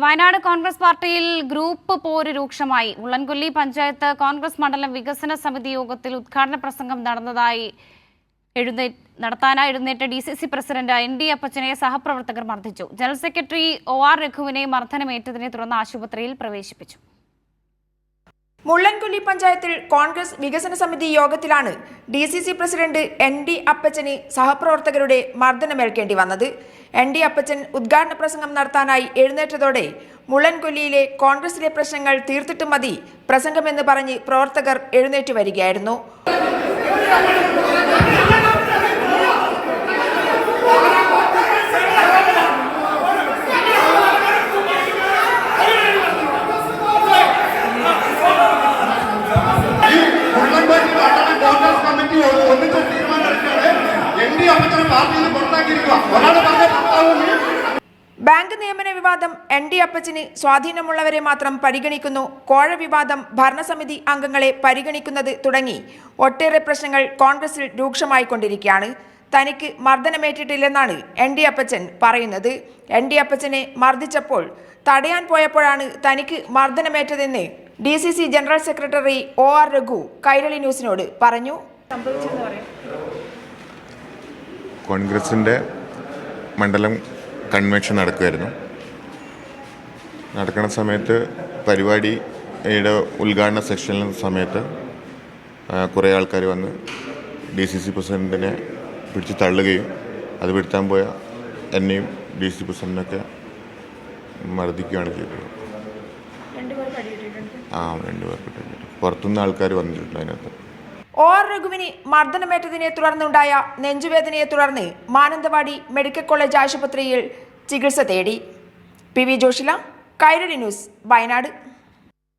വയനാട് കോൺഗ്രസ് പാർട്ടിയിൽ ഗ്രൂപ്പ് പോര് രൂക്ഷമായി. ഉള്ളൻകൊല്ലി പഞ്ചായത്ത് കോൺഗ്രസ് മണ്ഡലം വികസന സമിതി യോഗത്തിൽ ഉദ്ഘാടന പ്രസംഗം നടത്താനായി എഴുന്നേറ്റ DCC പ്രസിഡന്റ് ND അപ്പച്ചനെ സഹപ്രവർത്തകർ മർദ്ദിച്ചു. ജനറൽ സെക്രട്ടറി OR രഘുവിനെ മർദ്ദനമേറ്റതിനെ തുടർന്ന് ആശുപത്രിയിൽ പ്രവേശിപ്പിച്ചു. മുള്ളൻകൊല്ലി പഞ്ചായത്തിൽ കോൺഗ്രസ് വികസന സമിതി യോഗത്തിലാണ് DCC പ്രസിഡന്റ് ND അപ്പച്ചന് സഹപ്രവർത്തകരുടെ മർദ്ദനമേൽക്കേണ്ടി വന്നത്. ND അപ്പച്ചൻ ഉദ്ഘാടന പ്രസംഗം നടത്താനായി എഴുന്നേറ്റതോടെ മുള്ളൻകൊല്ലിയിലെ കോൺഗ്രസിലെ പ്രശ്നങ്ങൾ തീർത്തിട്ട് മതി പ്രസംഗമെന്ന് പറഞ്ഞ് പ്രവർത്തകർ എഴുന്നേറ്റ് വരികയായിരുന്നു. ബാങ്ക് നിയമന വിവാദം ND അപ്പച്ചന് സ്വാധീനമുള്ളവരെ മാത്രം പരിഗണിക്കുന്നു, കോഴ വിവാദം ഭരണസമിതി അംഗങ്ങളെ പരിഗണിക്കുന്നത് തുടങ്ങി ഒട്ടേറെ പ്രശ്നങ്ങൾ കോൺഗ്രസിൽ രൂക്ഷമായിക്കൊണ്ടിരിക്കുകയാണ്. തനിക്ക് മർദ്ദനമേറ്റിട്ടില്ലെന്നാണ് ND അപ്പച്ചൻ പറയുന്നത്. ND അപ്പച്ചനെ മർദ്ദിച്ചപ്പോൾ തടയാൻ പോയപ്പോഴാണ് തനിക്ക് മർദ്ദനമേറ്റതെന്ന് DCC general secretary OR Raghu Kairali ന്യൂസിനോട് പറഞ്ഞു. കോൺഗ്രസിൻ്റെ മണ്ഡലം കൺവെൻഷൻ നടക്കുന്ന സമയത്ത് പരിപാടിയുടെ ഉദ്ഘാടന സെക്ഷനിൽ സമയത്ത് കുറേ ആൾക്കാർ വന്ന് DCC പ്രസിഡൻറ്റിനെ പിടിച്ച് തള്ളുകയും അത് പിടുത്താൻ പോയ എന്നെയും DCC പ്രസിഡൻറ്റിനൊക്കെ മർദ്ദിക്കുകയാണ് ചെയ്തത്. 2 പേർക്ക് പുറത്തുനിന്ന് ആൾക്കാർ വന്നിട്ടുണ്ട്. അതിനകത്ത് OR രഘുവിന് മർദ്ദനമേറ്റതിനെ തുടർന്നുണ്ടായ നെഞ്ചുവേദനയെ തുടർന്ന് മാനന്തവാടി മെഡിക്കൽ കോളേജ് ആശുപത്രിയിൽ ചികിത്സ തേടി. PV Joshila, Kairali news, Wayanad.